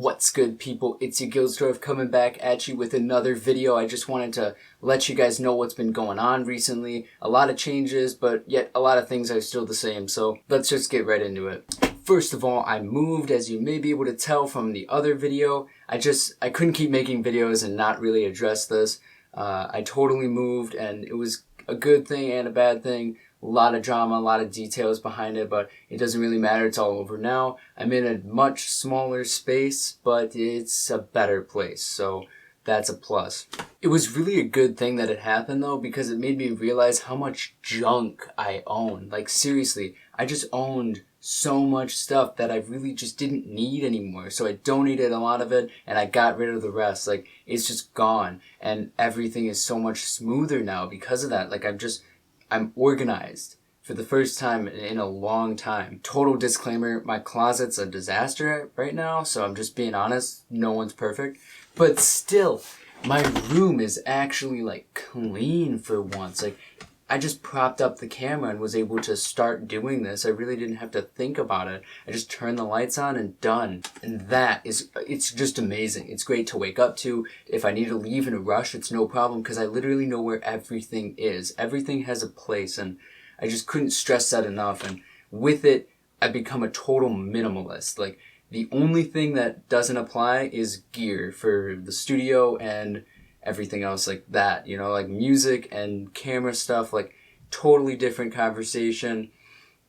What's good, people? It's Jagilsdorf coming back at you with another video. I just wanted to let you guys know what's been going on recently. A lot of changes, but yet a lot of things are still the same. So let's just get right into it. First of all, I moved, as you may be able to tell from the other video. I couldn't keep making videos and not really address this. I totally moved, and it was a good thing and a bad thing. A lot of drama, a lot of details behind it, but it doesn't really matter. It's all over now. I'm in a much smaller space, but it's a better place, so that's a plus. It was really a good thing that it happened, though, because it made me realize how much junk I own. Like, seriously, I just owned so much stuff that I really just didn't need anymore. So I donated a lot of it, and I got rid of the rest. Like, it's just gone, and everything is so much smoother now because of that. Like, I'm organized for the first time in a long time. Total disclaimer, my closet's a disaster right now, so I'm just being honest. No one's perfect. But still, my room is actually, like, clean for once. Like, I just propped up the camera and was able to start doing this. I really didn't have to think about it. I just turned the lights on and done. And it's just amazing. It's great to wake up to. If I need to leave in a rush, it's no problem because I literally know where everything is. Everything has a place, and I just couldn't stress that enough. And with it, I've become a total minimalist. Like, the only thing that doesn't apply is gear for the studio and everything else like that, you know, like music and camera stuff, like totally different conversation.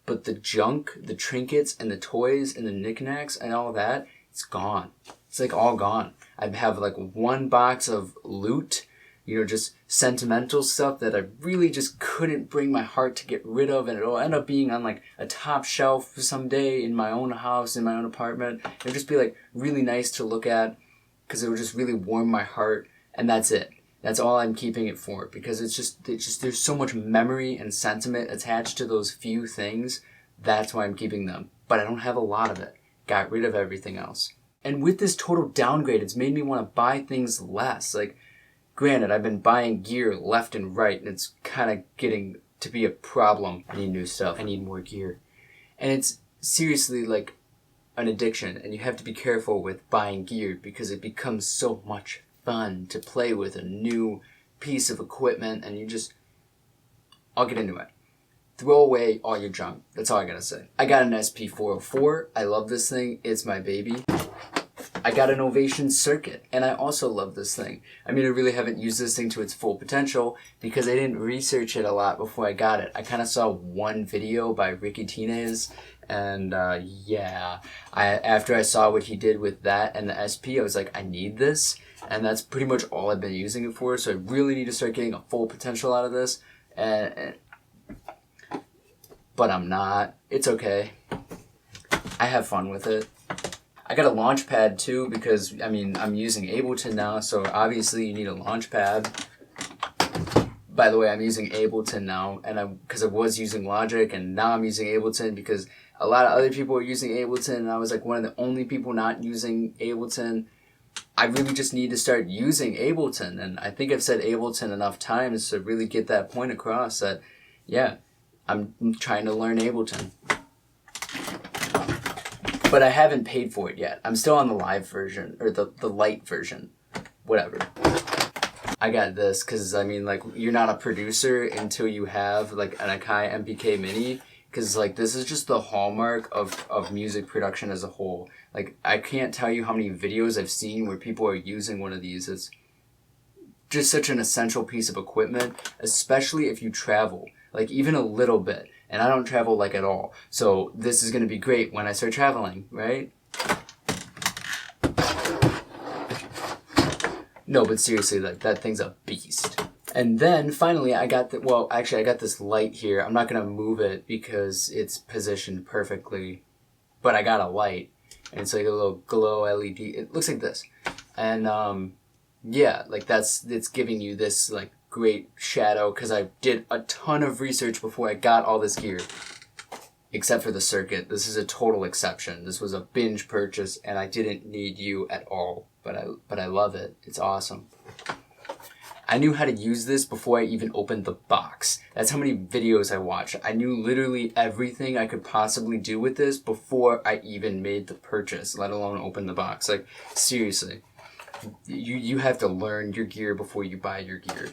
But the junk, the trinkets and the toys and the knickknacks and all that, it's gone. It's like all gone. I have like one box of loot, you know, just sentimental stuff that I really just couldn't bring my heart to get rid of, and it'll end up being on like a top shelf someday in my own house, in my own apartment. It'll just be like really nice to look at because it will just really warm my heart. And that's it. That's all I'm keeping it for, because it's just there's so much memory and sentiment attached to those few things. That's why I'm keeping them. But I don't have a lot of it. Got rid of everything else. And with this total downgrade, it's made me want to buy things less. Like, granted, I've been buying gear left and right, and it's kind of getting to be a problem. I need new stuff. I need more gear. And it's seriously like an addiction, and you have to be careful with buying gear because it becomes so much fun to play with a new piece of equipment, and I'll get into it. Throw away all your junk. That's all I gotta say. I got an SP404. I love this thing. It's my baby. I got an Ovation Circuit, and I also love this thing. I mean, I really haven't used this thing to its full potential because I didn't research it a lot before I got it. I kind of saw one video by Tinez, and after I saw what he did with that and the SP, I was like, I need this. And that's pretty much all I've been using it for, so I really need to start getting a full potential out of this. But I'm not. It's okay. I have fun with it. I got a launch pad too, because, I mean, I'm using Ableton now, so obviously you need a launch pad. By the way, I'm using Ableton now, and because I was using Logic, and now I'm using Ableton because a lot of other people are using Ableton, and I was like one of the only people not using Ableton. I really just need to start using Ableton, and I think I've said Ableton enough times to really get that point across that, yeah, I'm trying to learn Ableton. But I haven't paid for it yet. I'm still on the live version, or the light version, whatever. I got this because, I mean, like, you're not a producer until you have, like, an Akai MPK Mini, because, like, this is just the hallmark of music production as a whole. Like, I can't tell you how many videos I've seen where people are using one of these. It's just such an essential piece of equipment, especially if you travel, like, even a little bit. And I don't travel, like, at all. So this is going to be great when I start traveling, right? No, but seriously, like, that thing's a beast. And then, finally, I got this light here. I'm not going to move it because it's positioned perfectly. But I got a light. And it's like a little glow LED. It looks like this. And, yeah, like, it's giving you this, like, great shadow, because I did a ton of research before I got all this gear. Except for the circuit. This is a total exception. This was a binge purchase, and I didn't need you at all. But I love it. It's awesome. I knew how to use this before I even opened the box. That's how many videos I watched. I knew literally everything I could possibly do with this before I even made the purchase, let alone open the box. Like, seriously. You have to learn your gear before you buy your gear.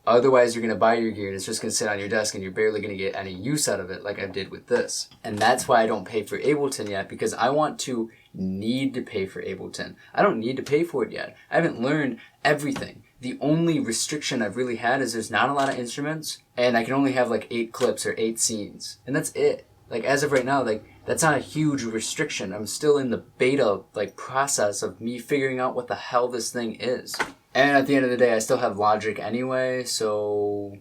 Otherwise, you're going to buy your gear and it's just going to sit on your desk and you're barely going to get any use out of it like I did with this. And that's why I don't pay for Ableton yet, because I want to need to pay for Ableton. I don't need to pay for it yet. I haven't learned everything. The only restriction I've really had is there's not a lot of instruments and I can only have like 8 clips or 8 scenes. And that's it. Like, as of right now, like, that's not a huge restriction. I'm still in the beta, like, process of me figuring out what the hell this thing is. And at the end of the day, I still have Logic anyway, so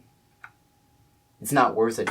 it's not worth it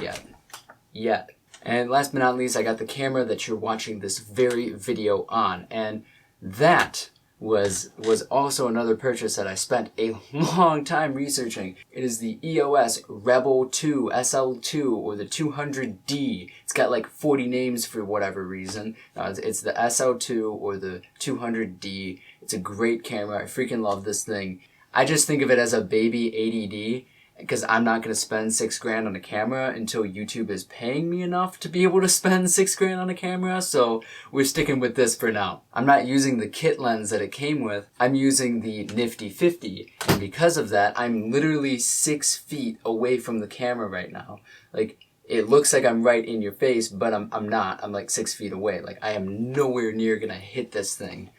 yet. And last but not least, I got the camera that you're watching this very video on. And that was also another purchase that I spent a long time researching. It is the EOS Rebel 2 SL2, or the 200D. It's got like 40 names for whatever reason. It's the SL2 or the 200D. It's a great camera. I freaking love this thing. I just think of it as a baby 80D, because I'm not going to spend $6 grand on a camera until YouTube is paying me enough to be able to spend $6 grand on a camera, so we're sticking with this for now. I'm not using the kit lens that it came with, I'm using the Nifty 50, and because of that, I'm literally 6 feet away from the camera right now. Like, it looks like I'm right in your face, but I'm not. I'm like 6 feet away. Like, I am nowhere near going to hit this thing.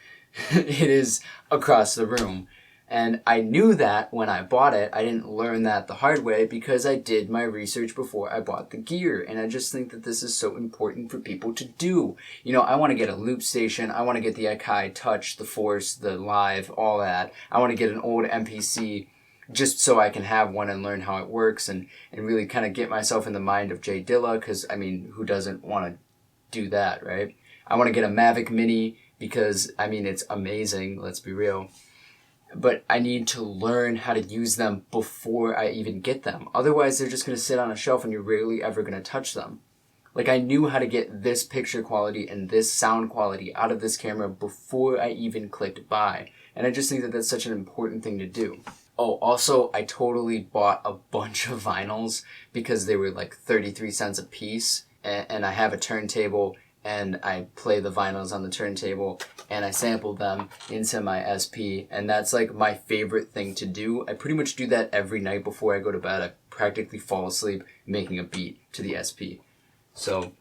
It is across the room. And I knew that when I bought it. I didn't learn that the hard way because I did my research before I bought the gear. And I just think that this is so important for people to do. You know, I want to get a loop station. I want to get the Akai Touch, the Force, the Live, all that. I want to get an old MPC just so I can have one and learn how it works and really kind of get myself in the mind of Jay Dilla, because, I mean, who doesn't want to do that, right? I want to get a Mavic Mini because, I mean, it's amazing, let's be real. But I need to learn how to use them before I even get them. Otherwise, they're just going to sit on a shelf and you're rarely ever going to touch them. Like, I knew how to get this picture quality and this sound quality out of this camera before I even clicked buy. And I just think that that's such an important thing to do. Oh, also, I totally bought a bunch of vinyls because they were like 33 cents a piece. And I have a turntable and I play the vinyls on the turntable and I sample them into my SP, and that's like my favorite thing to do. I pretty much do that every night before I go to bed. I practically fall asleep making a beat to the SP. So,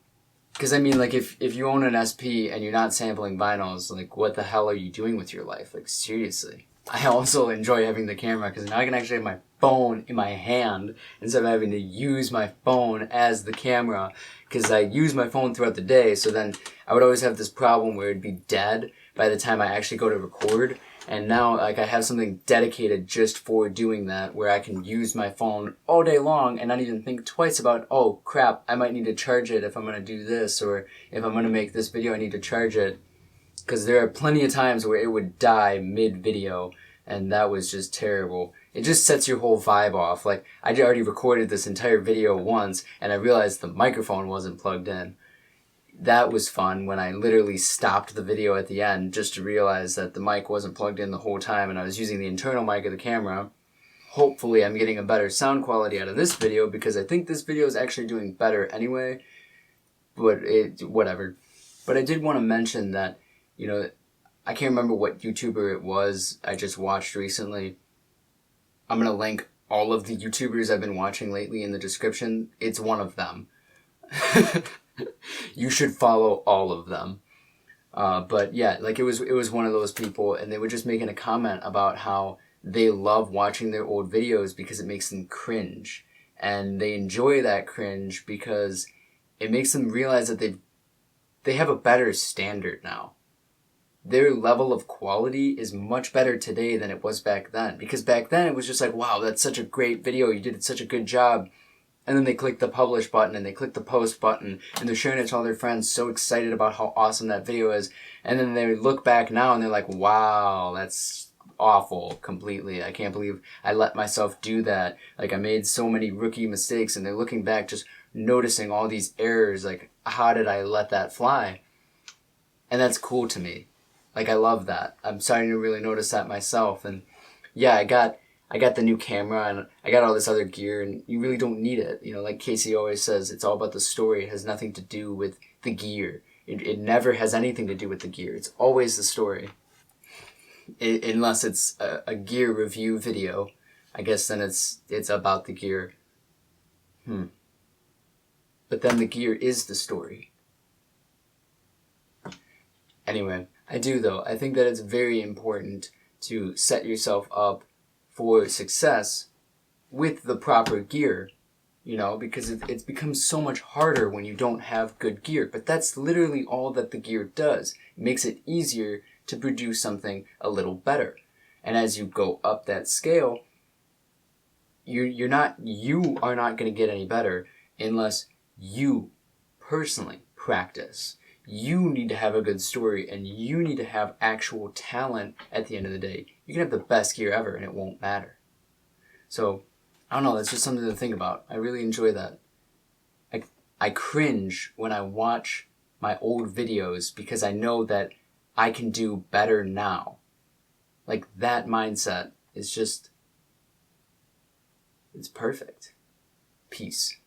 because I mean, like, if you own an SP and you're not sampling vinyls, like, what the hell are you doing with your life? Like, seriously. I also enjoy having the camera because now I can actually have my phone in my hand instead of having to use my phone as the camera, because I use my phone throughout the day. So then I would always have this problem where it'd be dead by the time I actually go to record. And now, like, I have something dedicated just for doing that, where I can use my phone all day long and not even think twice about, oh crap, I might need to charge it if I'm going to do this, or if I'm going to make this video I need to charge it. Because there are plenty of times where it would die mid-video, and that was just terrible. It just sets your whole vibe off. Like, I already recorded this entire video once, and I realized the microphone wasn't plugged in. That was fun when I literally stopped the video at the end just to realize that the mic wasn't plugged in the whole time, and I was using the internal mic of the camera. Hopefully I'm getting a better sound quality out of this video, because I think this video is actually doing better anyway. But whatever. But I did want to mention that, you know, I can't remember what YouTuber it was I just watched recently. I'm going to link all of the YouTubers I've been watching lately in the description. It's one of them. You should follow all of them. But yeah, like, it was one of those people, and they were just making a comment about how they love watching their old videos because it makes them cringe. And they enjoy that cringe because it makes them realize that they have a better standard now. Their level of quality is much better today than it was back then. Because back then it was just like, wow, that's such a great video, you did such a good job. And then they click the publish button and they click the post button and they're sharing it to all their friends, so excited about how awesome that video is. And then they look back now and they're like, wow, that's awful completely. I can't believe I let myself do that. Like, I made so many rookie mistakes, and they're looking back just noticing all these errors. Like, how did I let that fly? And that's cool to me. Like, I love that. I'm starting to really notice that myself. And, yeah, I got the new camera and I got all this other gear, and you really don't need it. You know, like Casey always says, it's all about the story. It has nothing to do with the gear. It never has anything to do with the gear. It's always the story. Unless it's a gear review video, I guess then it's about the gear. But then the gear is the story. Anyway, I think that it's very important to set yourself up for success with the proper gear, you know, because it's become so much harder when you don't have good gear. But that's literally all that the gear does. It makes it easier to produce something a little better. And as you go up that scale, you are not going to get any better unless you personally practice. You need to have a good story, and you need to have actual talent at the end of the day. You can have the best gear ever, and it won't matter. So, I don't know, that's just something to think about. I really enjoy that. I cringe when I watch my old videos because I know that I can do better now. Like, that mindset is just, it's perfect. Peace.